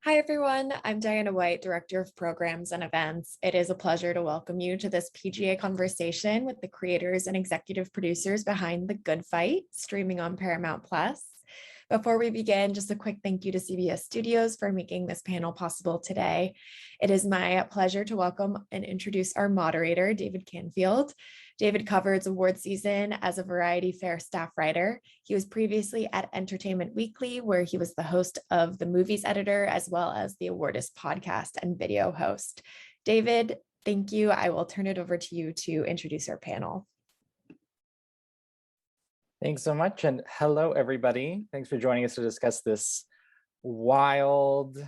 Hi, everyone. I'm Diana White, Director of Programs and Events. It is a pleasure to welcome you to this PGA conversation with the creators and executive producers behind The Good Fight, streaming on Paramount Plus. Before we begin, just a quick thank you to CBS Studios for making this panel possible today. It is my pleasure to welcome and introduce our moderator, David Canfield. David covers award season as a Vanity Fair staff writer. He was previously at Entertainment Weekly, where he was the host of the movies editor, as well as the Awardist podcast and video host. David, thank you. I will turn it over to you to introduce our panel. Thanks so much. And hello, everybody. Thanks for joining us to discuss this wild,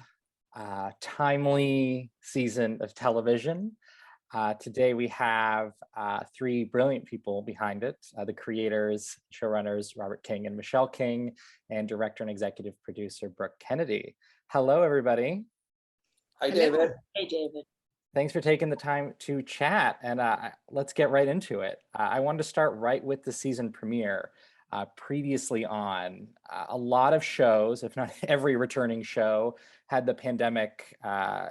timely season of television. Today, we have three brilliant people behind it, the creators, showrunners, Robert King and Michelle King, and director and executive producer, Brooke Kennedy. Hello, everybody. Hi, David. Hey, David. Thanks for taking the time to chat, and let's get right into it. I wanted to start right with the season premiere. Previously on, a lot of shows, if not every returning show, had the pandemic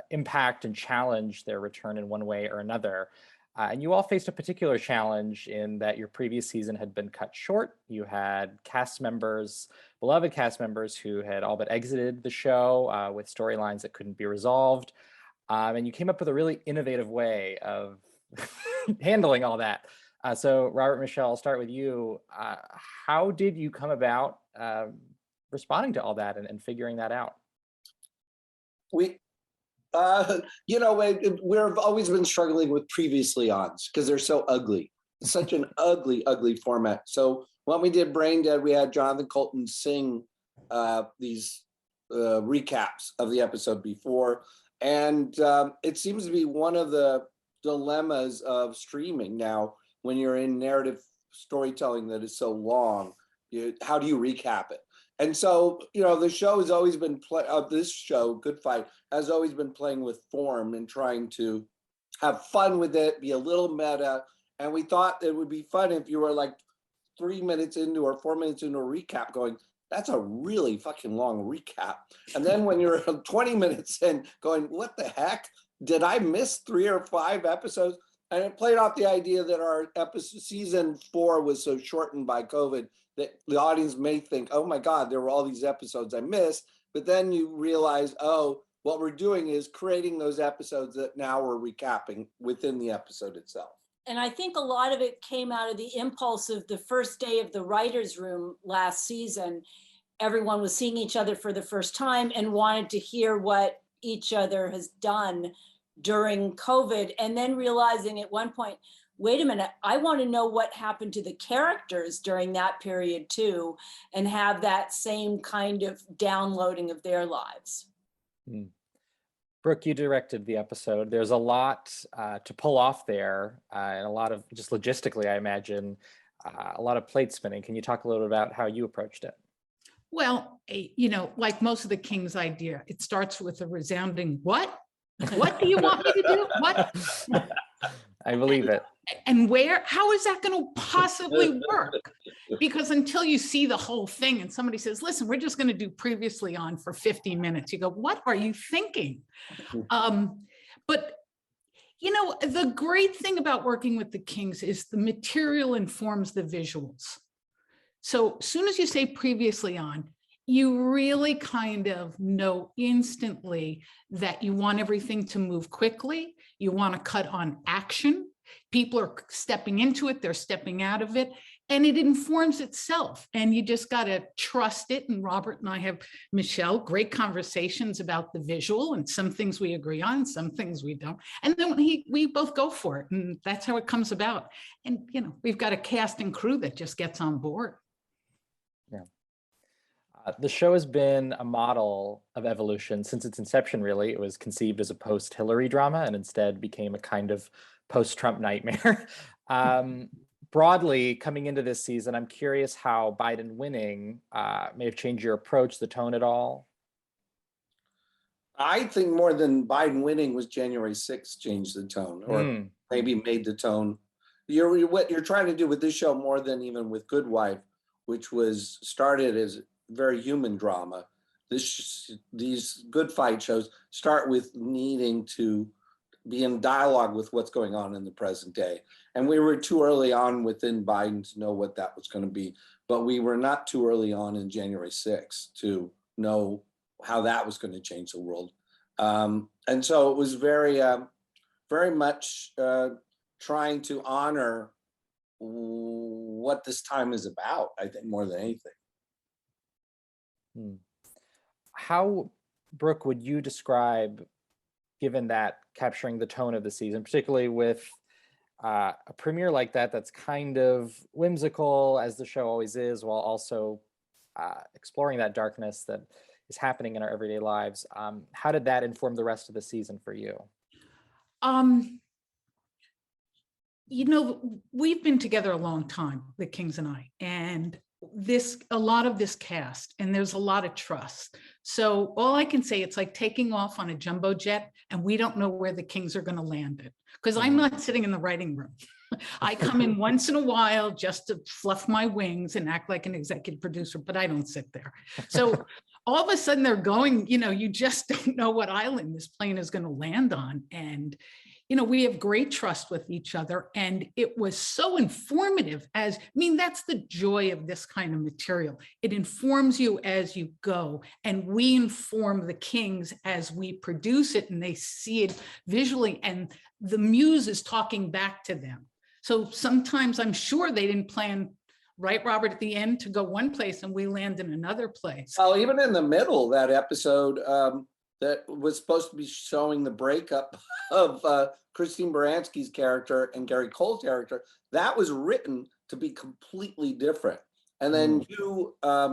impact and challenge their return in one way or another. And you all faced a particular challenge in that your previous season had been cut short. You had cast members, beloved cast members, who had all but exited the show with storylines that couldn't be resolved. And you came up with a really innovative way of handling all that. So Robert, Michelle, I'll start with you. How did you come about responding to all that and figuring that out? We've always been struggling with previously ons because they're so ugly. It's such an ugly format. So when we did Brain Dead, we had Jonathan Colton sing these recaps of the episode before. And it seems to be one of the dilemmas of streaming now. When you're in narrative storytelling that is so long, how do you recap it? And so, the show has always been this show, Good Fight, has always been playing with form and trying to have fun with it, be a little meta. And we thought it would be fun if you were like 3 minutes into or 4 minutes into a recap going, that's a really fucking long recap. And then when you're 20 minutes in going, what the heck? Did I miss 3 or 5 episodes? And it played off the idea that our season 4 was so shortened by COVID that the audience may think, oh my God, there were all these episodes I missed. But then you realize, oh, what we're doing is creating those episodes that now we're recapping within the episode itself. And I think a lot of it came out of the impulse of the first day of the writer's room last season. Everyone was seeing each other for the first time and wanted to hear what each other has done during COVID, and then realizing at one point, wait a minute, I want to know what happened to the characters during that period too, and have that same kind of downloading of their lives. Brooke, you directed the episode. There's a lot to pull off there, and a lot of, just logistically, I imagine, a lot of plate spinning. Can you talk a little bit about how you approached it? Well, like most of the King's idea, it starts with a resounding what? What do you want me to do? What? I believe it. And where? How is that going to possibly work? Because until you see the whole thing and somebody says, listen, we're just going to do previously on for 15 minutes. You go, what are you thinking? But, the great thing about working with the Kings is the material informs the visuals. So as soon as you say previously on, you really kind of know instantly that you want everything to move quickly. You want to cut on action. People are stepping into it, they're stepping out of it, and it informs itself. And you just got to trust it. And Robert and I have, Michelle, great conversations about the visual, and some things we agree on, some things we don't. And then we both go for it. And that's how it comes about. And, we've got a cast and crew that just gets on board. Yeah. The show has been a model of evolution since its inception, really. It was conceived as a post-Hillary drama and instead became a kind of post-Trump nightmare. Broadly, coming into this season, I'm curious how Biden winning may have changed your approach, the tone at all. I think more than Biden winning was January 6th changed the tone, or maybe made the tone. What you're trying to do with this show more than even with Good Wife, which was started as very human drama, these good fight shows start with needing to be in dialogue with what's going on in the present day. And we were too early on within Biden to know what that was going to be, but we were not too early on in January 6th to know how that was going to change the world. And so it was very, very much trying to honor what this time is about, I think, more than anything. How, Brooke, would you describe, given that capturing the tone of the season, particularly with a premiere like that, that's kind of whimsical, as the show always is, while also exploring that darkness that is happening in our everyday lives. How did that inform the rest of the season for you? You know, we've been together a long time, the Kings and I, and a lot of this cast, and there's a lot of trust. So all I can say, it's like taking off on a jumbo jet and we don't know where the Kings are going to land it, because I'm not sitting in the writing room. I come in once in a while just to fluff my wings and act like an executive producer, but I don't sit there. So all of a sudden they're going, you know, you just don't know what island this plane is going to land on. And you know, we have great trust with each other, and it was so informative. I mean, that's the joy of this kind of material. It informs you as you go, and we inform the Kings as we produce it, and they see it visually, and the muse is talking back to them. So sometimes I'm sure they didn't plan, right, Robert, at the end to go one place and we land in another place. Well, even in the middle, that episode, that was supposed to be showing the breakup of Christine Baranski's character and Gary Cole's character, that was written to be completely different. And then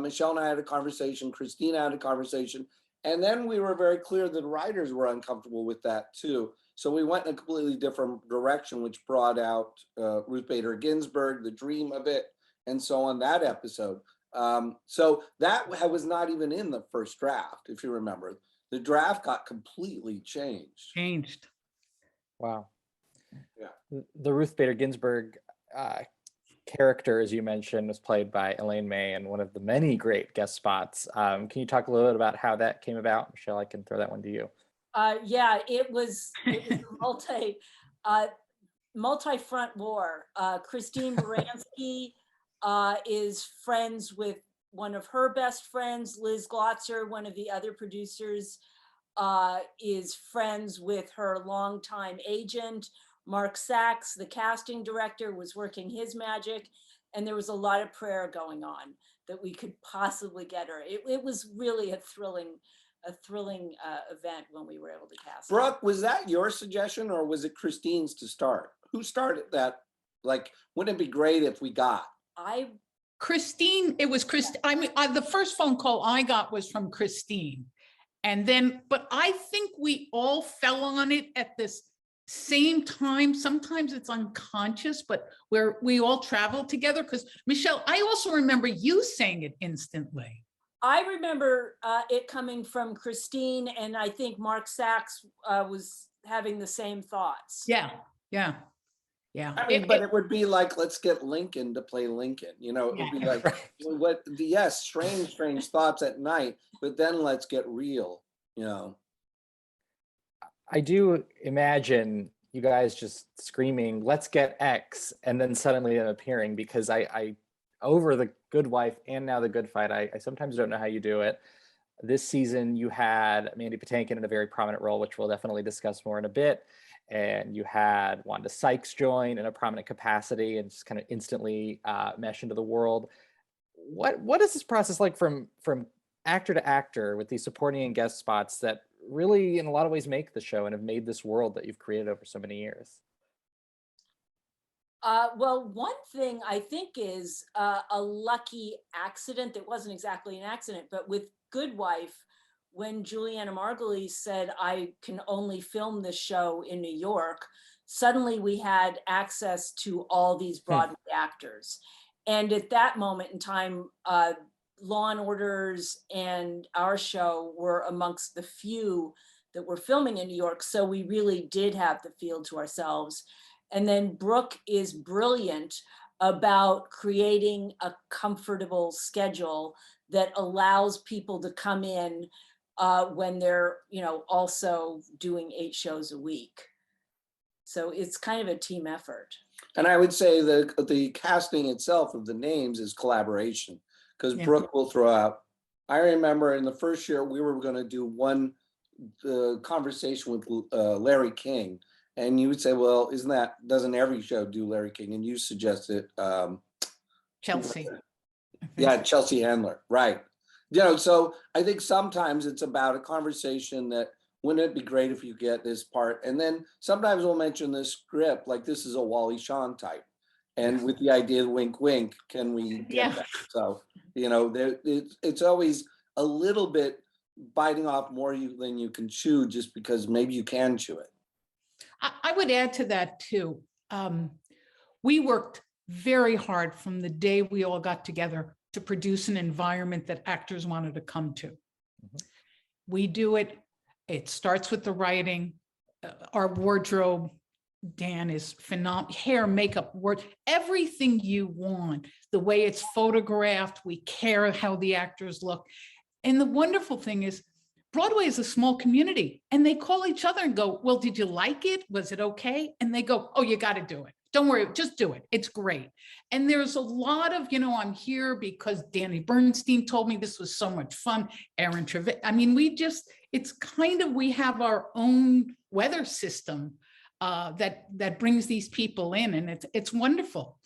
Michelle and I had a conversation, Christine had a conversation, and then we were very clear that writers were uncomfortable with that too. So we went in a completely different direction, which brought out Ruth Bader Ginsburg, the dream of it, and so on that episode. So that was not even in the first draft, if you remember. The draft got completely changed. Wow. Yeah. The Ruth Bader Ginsburg character, as you mentioned, was played by Elaine May in one of the many great guest spots. Can you talk a little bit about how that came about? Michelle, I can throw that one to you. Yeah, it was a multi-front war. Christine Baranski is friends with one of her best friends, Liz Glotzer, one of the other producers, is friends with her longtime agent. Mark Sachs, the casting director, was working his magic, and there was a lot of prayer going on that we could possibly get her. It was really a thrilling event when we were able to cast her. Brooke, was that your suggestion or was it Christine's to start? Who started that? Like, wouldn't it be great if we got? Christine, it was Christine. I mean, the first phone call I got was from Christine. And then, but I think we all fell on it at this same time. Sometimes it's unconscious, but where we all traveled together. Because Michelle, I also remember you saying it instantly. I remember it coming from Christine, and I think Mark Sachs was having the same thoughts. Yeah. I mean, but it would be like, let's get Lincoln to play Lincoln. You know, it would be like, yes, strange thoughts at night, but then let's get real, you know. I do imagine you guys just screaming, let's get X, and then suddenly them appearing, because I over The Good Wife and now The Good Fight, I sometimes don't know how you do it. This season, you had Mandy Patinkin in a very prominent role, which we'll definitely discuss more in a bit. And you had Wanda Sykes join in a prominent capacity and just kind of instantly mesh into the world. What is this process like from actor to actor with these supporting and guest spots that really, in a lot of ways, make the show and have made this world that you've created over so many years? Well, one thing I think is a lucky accident that wasn't exactly an accident, but with Good Wife, when Juliana Margulies said, I can only film this show in New York, suddenly we had access to all these Broadway actors. And at that moment in time, Law and Orders and our show were amongst the few that were filming in New York. So we really did have the field to ourselves. And then Brooke is brilliant about creating a comfortable schedule that allows people to come in when they're, also doing 8 shows a week. So it's kind of a team effort. And I would say the casting itself of the names is collaboration, because Brooke will throw out. I remember in the first year we were going to do one conversation with Larry King, and you would say, "Well, doesn't every show do Larry King?" And you suggested Chelsea. Yeah, Chelsea Handler, right? So I think sometimes it's about a conversation that, wouldn't it be great if you get this part? And then sometimes we'll mention this script, like this is a Wally Shawn type. And with the idea of wink, wink, can we get that? So, it's always a little bit biting off more than you can chew, just because maybe you can chew it. I would add to that too. We worked very hard from the day we all got together to produce an environment that actors wanted to come to. Mm-hmm. We do it. It starts with the writing, our wardrobe. Dan is phenomenal. Hair, makeup, everything you want, the way it's photographed, we care how the actors look. And the wonderful thing is, Broadway is a small community, and they call each other and go, "Well, did you like it? Was it okay?" And they go, "Oh, you got to do it. Don't worry, just do it. It's great." And there's a lot of, I'm here because Danny Bernstein told me this was so much fun. Aaron Trevett. I mean, it's kind of, we have our own weather system that brings these people in, and it's wonderful.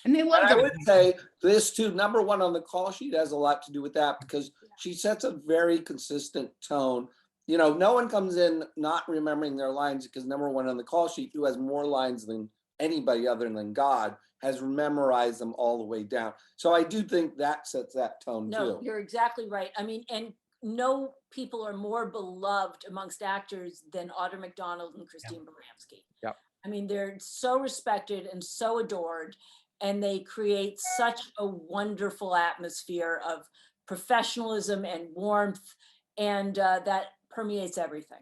And they love it. I would say this too, number one on the call sheet has a lot to do with that, because she sets a very consistent tone. No one comes in not remembering their lines, because number one on the call sheet, who has more lines than anybody other than God, has memorized them all the way down. So I do think that sets that tone too. No, you're exactly right. I mean, and no people are more beloved amongst actors than Audra McDonald and Christine Baranski. Yep. I mean, they're so respected and so adored, and they create such a wonderful atmosphere of professionalism and warmth, and that permeates everything.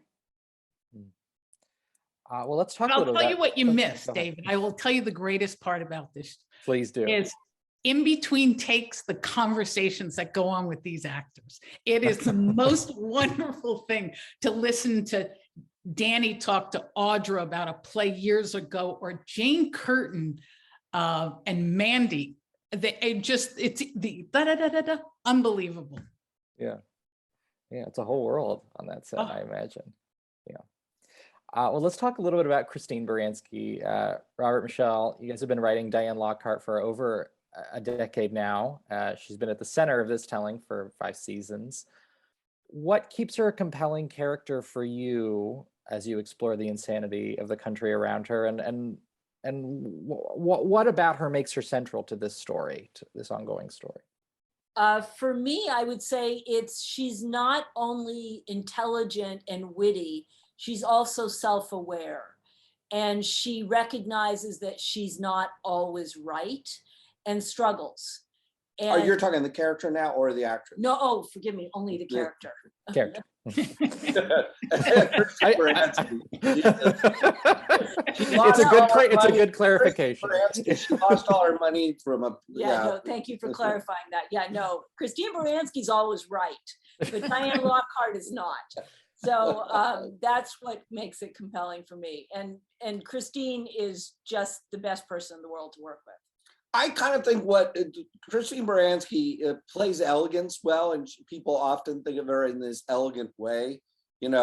Well, let's talk a I'll little tell bit. you what you missed, David. I will tell you the greatest part about this. Please do. Is in between takes, the conversations that go on with these actors. It is the most wonderful thing to listen to Danny talk to Audra about a play years ago, or Jane Curtin and Mandy. It's the unbelievable. Yeah, it's a whole world on that set, I imagine. Yeah. Well, let's talk a little bit about Christine Baranski. Robert, Michelle, you guys have been writing Diane Lockhart for over a decade now. She's been at the center of this telling for 5 seasons. What keeps her a compelling character for you as you explore the insanity of the country around her, and what about her makes her central to this story, to this ongoing story? For me, I would say she's not only intelligent and witty, she's also self-aware, and she recognizes that she's not always right and struggles. And you're talking the character now or the actress? No, forgive me, only the character. Character. It's a good clarification. She lost all her money from a. No, thank you for clarifying that. No, Christine Baranski's always right, but Diane Lockhart is not. So that's what makes it compelling for me. And Christine is just the best person in the world to work with. I kind of think Christine Baranski plays elegance well, and people often think of her in this elegant way, and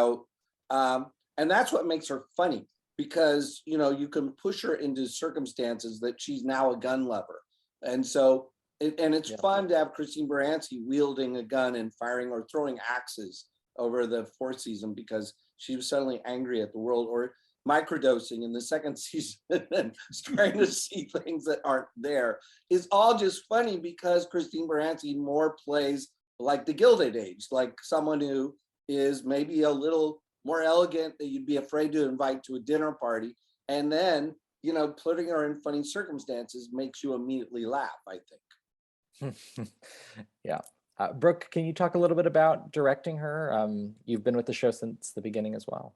that's what makes her funny, because you can push her into circumstances that she's now a gun lover, and so it's fun to have Christine Baranski wielding a gun and firing or throwing axes over the 4th season, because she was suddenly angry at the world, or microdosing in the 2nd season and starting to see things that aren't there. Is all just funny, because Christine Baranski more plays like the Gilded Age, like someone who is maybe a little more elegant that you'd be afraid to invite to a dinner party, and then putting her in funny circumstances makes you immediately laugh, I think. Yeah. Brooke, can you talk a little bit about directing her? You've been with the show since the beginning as well.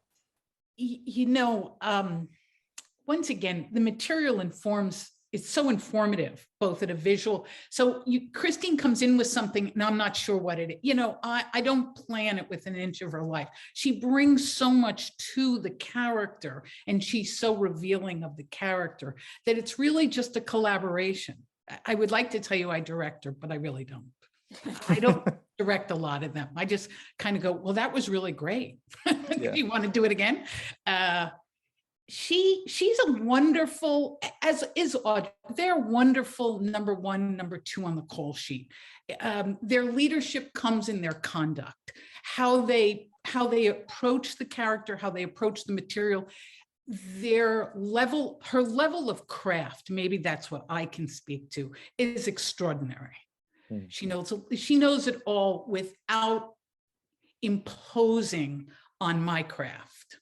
Once again, the material informs it's so informative, both at a visual. So Christine comes in with something and I'm not sure what it is. You know, I don't plan it with an inch of her life. She brings so much to the character and she's so revealing of the character that it's really just a collaboration. I would like to tell you I direct her, but I really don't. I don't direct a lot of them. I just kind of go, well, that was really great. Yeah. You want to do it again? She's a wonderful, as is Audrey. They're wonderful number one, number two on the call sheet. Their leadership comes in their conduct, how they approach the character, how they approach the material, her level of craft, maybe that's what I can speak to, is extraordinary. She knows it all without imposing on my craft.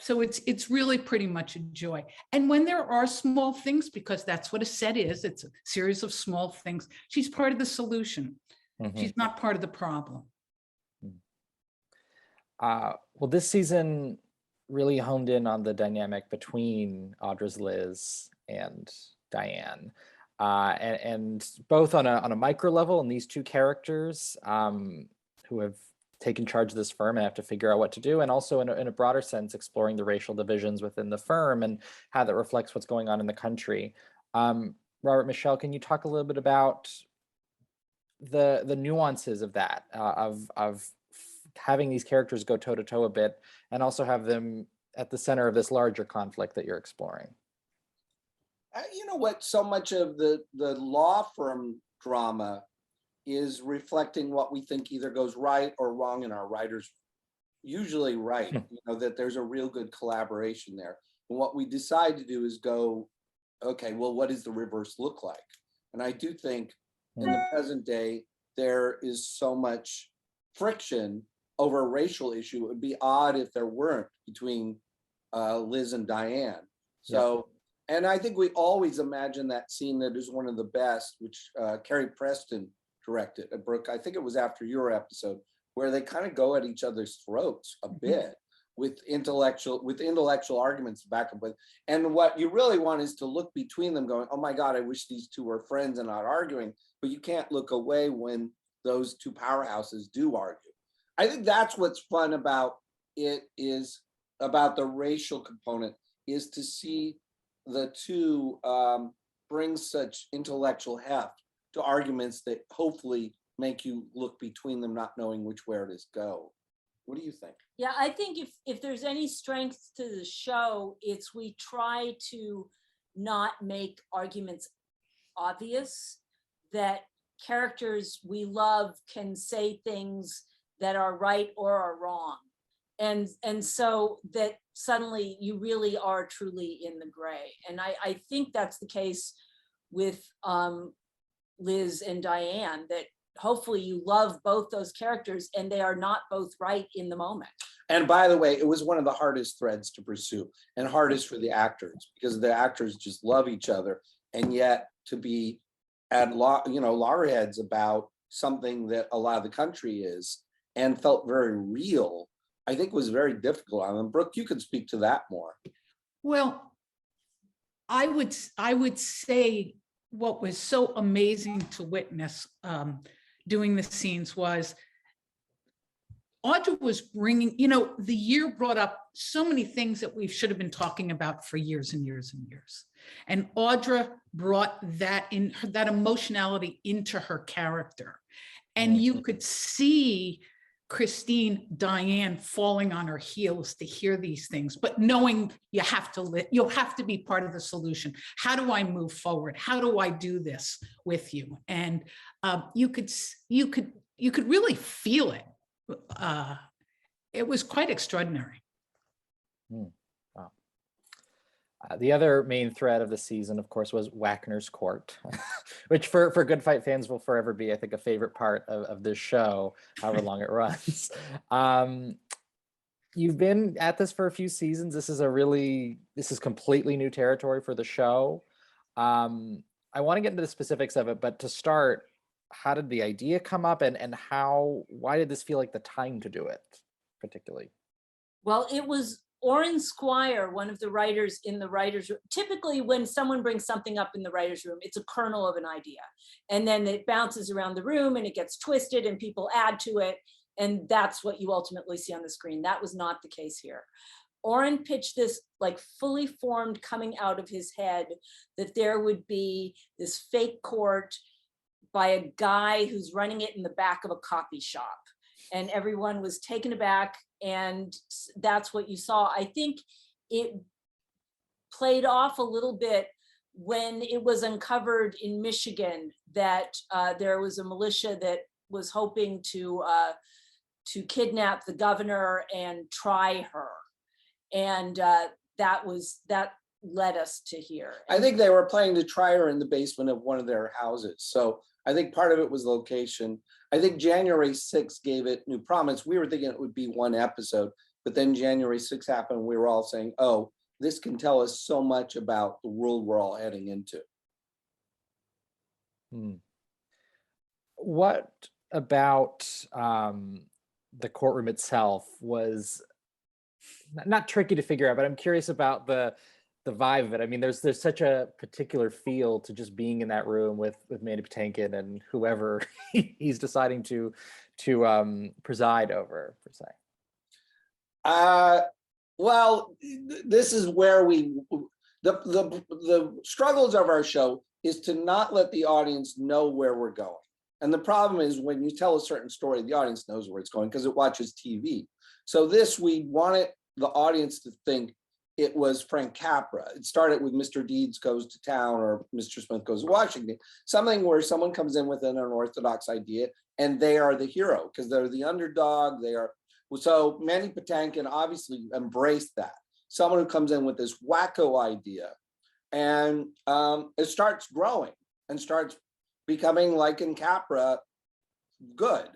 So it's really pretty much a joy. And when there are small things, because that's what a set is, it's a series of small things, she's part of the solution. She's not part of the problem. Well, this season really honed in on the dynamic between Audra's Liz and Diane. And both on a micro level, and these two characters who have taken charge of this firm and have to figure out what to do, and also in a broader sense, exploring the racial divisions within the firm and how that reflects what's going on in the country. Robert, Michelle, can you talk a little bit about the nuances of that, of having these characters go toe to toe a bit, and also have them at the center of this larger conflict that you're exploring? You know what? So much of the law firm drama is reflecting what we think either goes right or wrong in our writers. Usually right, you know, that there's a real good collaboration there. And what we decide to do is go, okay, well, what does the reverse look like? And I do think in the present day, there is so much friction over a racial issue. It would be odd if there weren't between Liz and Diane. So, and I think we always imagine that scene that is one of the best, which Carrie Preston directed. Brooke, I think it was after your episode, where they kind of go at each other's throats a bit with intellectual arguments back and forth. And what you really want is to look between them going, oh my God, I wish these two were friends and not arguing. But you can't look away when those two powerhouses do argue. I think that's what's fun about it, is about the racial component, is to see the two bring such intellectual heft to arguments that hopefully make you look between them, not knowing which way it is go. What do you think? Yeah, I think if there's any strength to the show, it's we try to not make arguments obvious, that characters we love can say things that are right or are wrong. And so that suddenly you really are truly in the gray. And I think that's the case with Liz and Diane, that hopefully you love both those characters and they are not both right in the moment. And by the way, it was one of the hardest threads to pursue, and hardest for the actors, because the actors just love each other. And yet to be at loggerheads about something that a lot of the country is and felt very real, I think was very difficult on them. Brooke, you could speak to that more. Well, I would say what was so amazing to witness doing the scenes was Audra was bringing, the year brought up so many things that we should have been talking about for years and years and years. And Audra brought that emotionality into her character. And you could see Christine, Diane falling on her heels to hear these things, but knowing you'll have to be part of the solution. How do I move forward? How do I do this with you? And you could really feel it. It was quite extraordinary. Wow. The other main thread of the season, of course, was Wagners Court, which for Good Fight fans will forever be, I think, a favorite part of this show, however long it runs. You've been at this for a few seasons. This is completely new territory for the show. I want to get into the specifics of it, but to start, how did the idea come up, and why did this feel like the time to do it particularly? Well, it was Orrin Squire, one of the writers in the writer's room, typically when someone brings something up in the writer's room, it's a kernel of an idea. And then it bounces around the room and it gets twisted and people add to it. And that's what you ultimately see on the screen. That was not the case here. Orrin pitched this like fully formed coming out of his head that there would be this fake court by a guy who's running it in the back of a copy shop. And everyone was taken aback, and that's what you saw. I think it played off a little bit when it was uncovered in Michigan that there was a militia that was hoping to kidnap the governor and try her. And that led us to here. I think they were planning to try her in the basement of one of their houses. So I think part of it was location. I think January 6th gave it new promise. We were thinking it would be one episode, but then January 6th happened. We were all saying, oh, this can tell us so much about the world we're all heading into. What about the courtroom itself was not tricky to figure out, but I'm curious about the vibe of it. I mean, there's such a particular feel to just being in that room with Mandy Patinkin and whoever he's deciding to preside over, per se. Well, this is where the struggles of our show is to not let the audience know where we're going. And the problem is when you tell a certain story, the audience knows where it's going because it watches TV. So we wanted the audience to think it was Frank Capra. It started with Mr. Deeds Goes to Town or Mr. Smith Goes to Washington, something where someone comes in with an unorthodox idea and they are the hero because they're the underdog. So Mandy Patinkin obviously embraced that. Someone who comes in with this wacko idea and it starts growing and starts becoming like in Capra, good.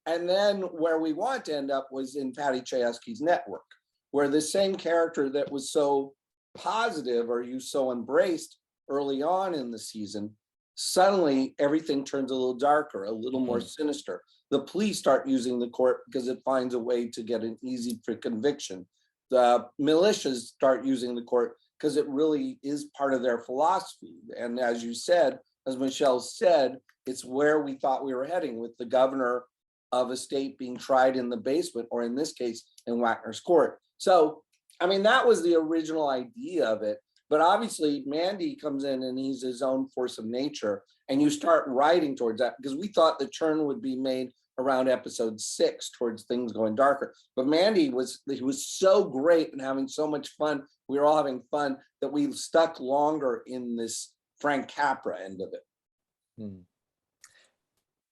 And then where we want to end up was in Patty Chayefsky's Network, where the same character that was so positive or you so embraced early on in the season, suddenly everything turns a little darker, a little more sinister. The police start using the court because it finds a way to get an easy conviction. The militias start using the court because it really is part of their philosophy. And as you said, as Michelle said, it's where we thought we were heading with the governor of a state being tried in the basement, or in this case, in Wagners Court. So, I mean, that was the original idea of it. But obviously, Mandy comes in and he's his own force of nature. And you start writing towards that because we thought the turn would be made around episode 6 towards things going darker. But Mandy was so great and having so much fun. We were all having fun that we stuck longer in this Frank Capra end of it.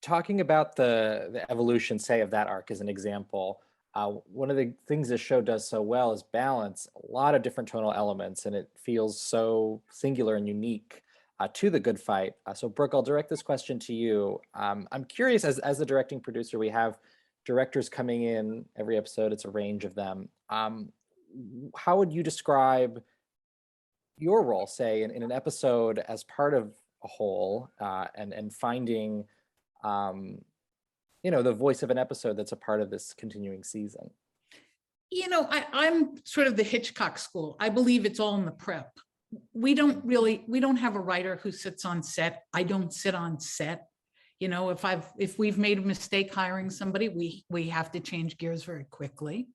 Talking about the evolution, say, of that arc as an example, one of the things this show does so well is balance a lot of different tonal elements, and it feels so singular and unique to the good fight. So Brooke, I'll direct this question to you. I'm curious, as the directing producer, we have directors coming in every episode, it's a range of them. How would you describe your role, say, in an episode as part of a whole, and finding the voice of an episode that's a part of this continuing season? I'm sort of the Hitchcock school. I believe it's all in the prep. We don't have a writer who sits on set. I don't sit on set. If we've made a mistake hiring somebody, we have to change gears very quickly.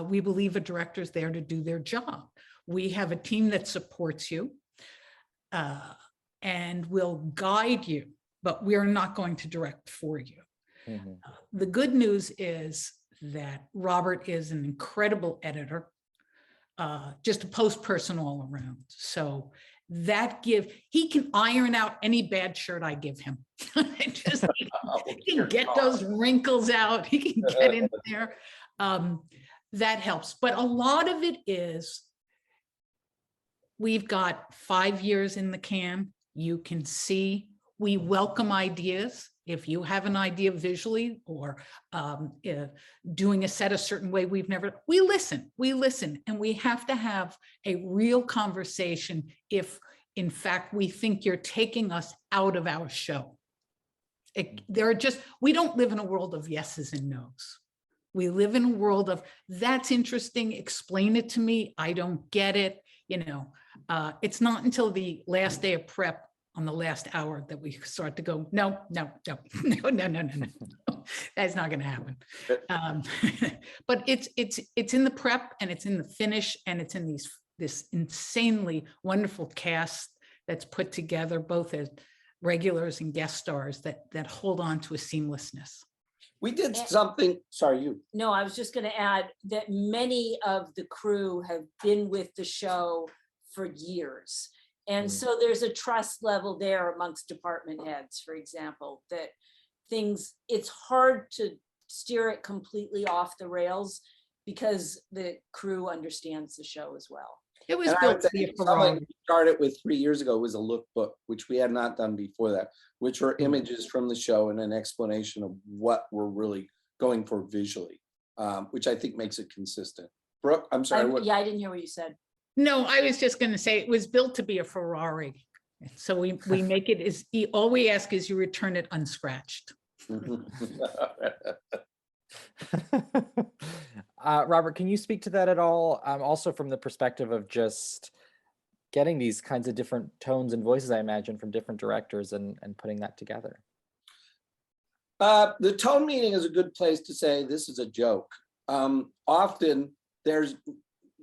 We believe a director's there to do their job. We have a team that supports you and will guide you, but we're not going to direct for you. The good news is that Robert is an incredible editor, just a post person all around. So he can iron out any bad shirt I give him. He can get those wrinkles out. He can get in there. That helps. But a lot of it is, we've got 5 years in the can. You can see, we welcome ideas. If you have an idea visually or doing a set a certain way, we listen, and we have to have a real conversation if, in fact, we think you're taking us out of our show. We don't live in a world of yeses and nos. We live in a world of, that's interesting, explain it to me, I don't get it. It's not until the last day of prep on the last hour that we start to go, no, that's not going to happen. But it's in the prep, and it's in the finish, and it's in this insanely wonderful cast that's put together, both as regulars and guest stars, that hold on to a seamlessness. We did something, sorry, you. No, I was just going to add that many of the crew have been with the show for years. And so there's a trust level there amongst department heads, for example, that it's hard to steer it completely off the rails because the crew understands the show as well. It was And I built would to say be a something variety. we started with 3 years ago was a lookbook, which we had not done before that, which were images from the show and an explanation of what we're really going for visually, which I think makes it consistent. Brooke, I'm sorry. Yeah, I didn't hear what you said. No, I was just going to say it was built to be a Ferrari. So we make it all we ask is you return it unscratched. Robert, can you speak to that at all? Also from the perspective of just getting these kinds of different tones and voices, I imagine, from different directors and putting that together. The tone meeting is a good place to say this is a joke. Often there's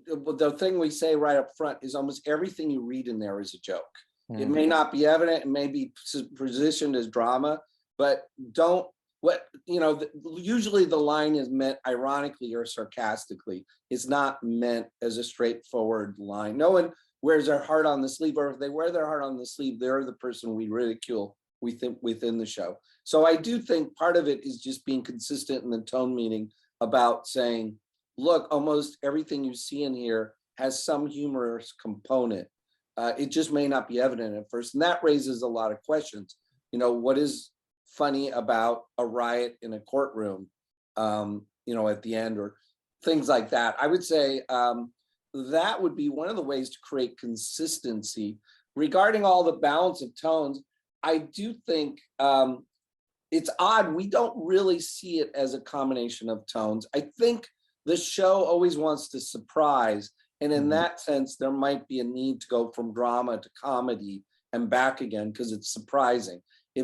the thing we say right up front is almost everything you read in there is a joke. It may not be evident, it may be positioned as drama, but usually the line is meant ironically or sarcastically. It's not meant as a straightforward line. No one wears their heart on the sleeve, or if they wear their heart on the sleeve, they're the person we ridicule within the show. So I do think part of it is just being consistent in the tone meeting about saying, look, almost everything you see in here has some humorous component. It just may not be evident at first. And that raises a lot of questions. What is funny about a riot in a courtroom, at the end, or things like that? I would say that would be one of the ways to create consistency. Regarding all the balance of tones, I do think it's odd. We don't really see it as a combination of tones. I think the show always wants to surprise. And in that sense, there might be a need to go from drama to comedy and back again, because it's surprising. I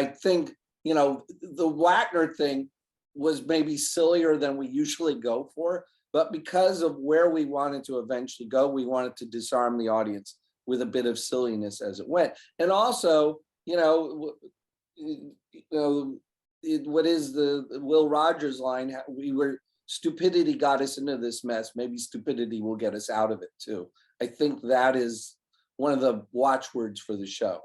think, the Wagner thing was maybe sillier than we usually go for, but because of where we wanted to eventually go, we wanted to disarm the audience with a bit of silliness as it went. And also, what is the Will Rogers line? Stupidity got us into this mess. Maybe stupidity will get us out of it too. I think that is one of the watchwords for the show.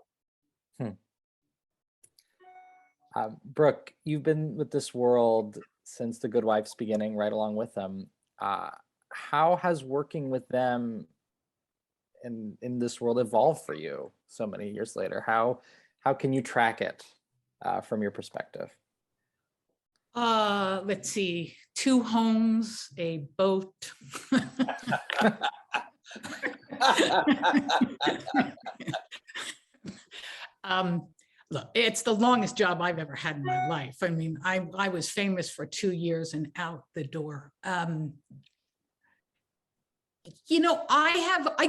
Brooke, you've been with this world since The Good Wife's beginning, right along with them. How has working with them in this world evolved for you so many years later? How can you track it from your perspective? Let's see, 2 homes, a boat. Look, it's the longest job I've ever had in my life. I mean, I was famous for 2 years and out the door. I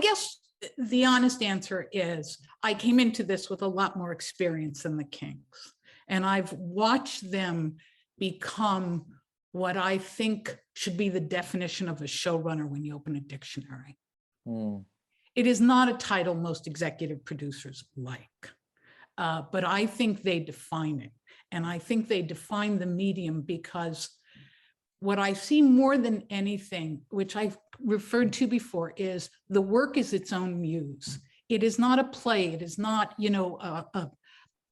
guess the honest answer is I came into this with a lot more experience than the Kings, and I've watched them become what I think should be the definition of a showrunner when you open a dictionary. It is not a title most executive producers like, but I think they define it. And I think they define the medium because what I see more than anything, which I've referred to before, is the work is its own muse. It is not a play. It is not,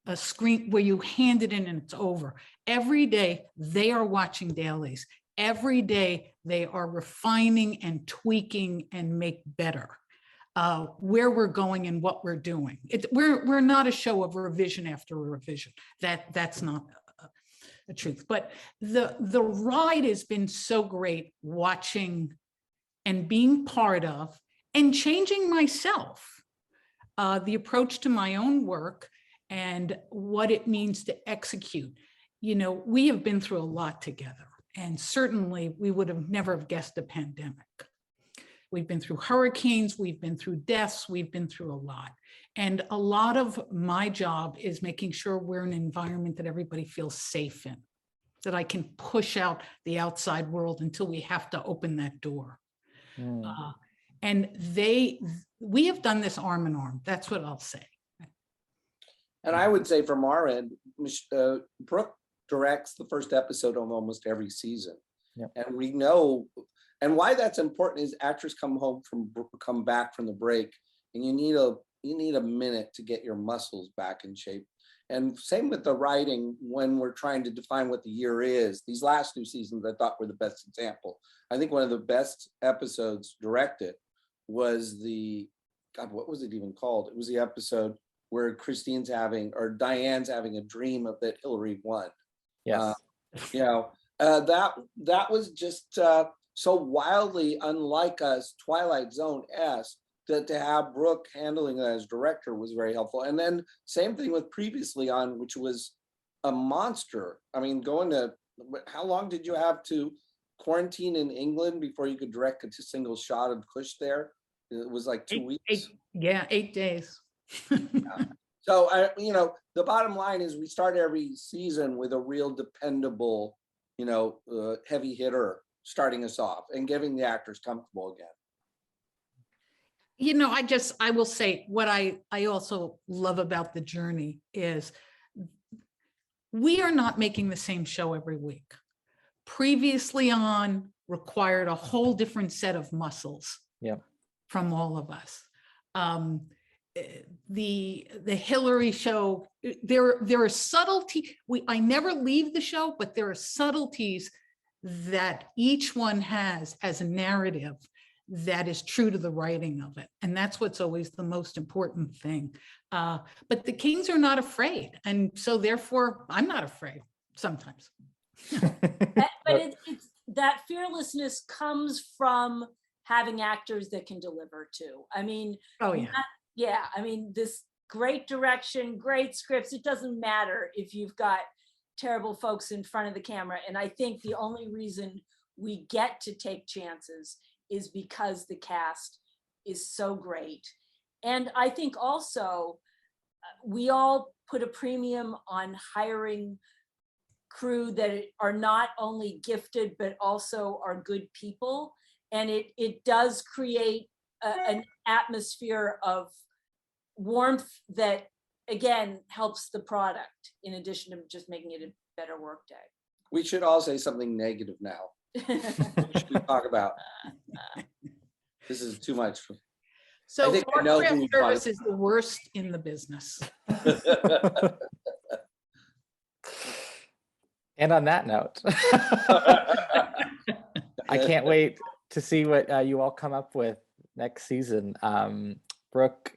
a screen where you hand it in and it's over. Every day they are watching dailies. Every day they are refining and tweaking and make better where we're going and what we're doing. We're not a show of revision after revision. That's not the truth. But the ride has been so great watching and being part of and changing myself, the approach to my own work and what it means to execute. we have been through a lot together, and certainly we would have never have guessed a pandemic. We've been through hurricanes, we've been through deaths, we've been through a lot. And a lot of my job is making sure we're in an environment that everybody feels safe in, that I can push out the outside world until we have to open that door. And we have done this arm in arm. That's what I'll say. And I would say from our end, Brooke directs the first episode of almost every season. Yep. And we know, and why that's important is actors come back from the break, and you need a minute to get your muscles back in shape. And same with the writing when we're trying to define what the year is. These last 2 seasons I thought were the best example. I think one of the best episodes directed was what was it even called? It was the episode where Diane's having a dream of that Hillary won. Yes. That was just so wildly unlike us, Twilight Zone-esque, that to have Brooke handling it as director was very helpful. And then same thing with Previously On, which was a monster. I mean, how long did you have to quarantine in England before you could direct a single shot of Kush there? It was like 2 weeks. 8 days. Yeah. So the bottom line is we start every season with a real dependable, heavy hitter starting us off and giving the actors comfortable again. I will say what I also love about the journey is we are not making the same show every week. Previously On required a whole different set of muscles from all of us. The Hillary show, there are subtleties. I never leave the show, but there are subtleties that each one has as a narrative that is true to the writing of it. And that's what's always the most important thing. But the Kings are not afraid. And so therefore, I'm not afraid sometimes. But it's that fearlessness comes from having actors that can deliver too. I mean, this great direction, great scripts, it doesn't matter if you've got terrible folks in front of the camera. And I think the only reason we get to take chances is because the cast is so great. And I think also we all put a premium on hiring crew that are not only gifted, but also are good people. And it does create an atmosphere of warmth that, again, helps the product in addition to just making it a better work day. We should all say something negative now. What should we talk about? This is too much. So craft service is the worst in the business. And on that note, I can't wait to see what you all come up with next season. Brooke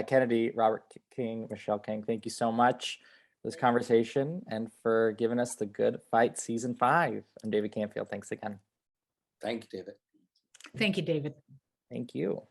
Kennedy, Robert King, Michelle King, thank you so much for this conversation and for giving us The Good Fight Season 5. I'm David Canfield. Thanks again. Thank you, David. Thank you, David. Thank you.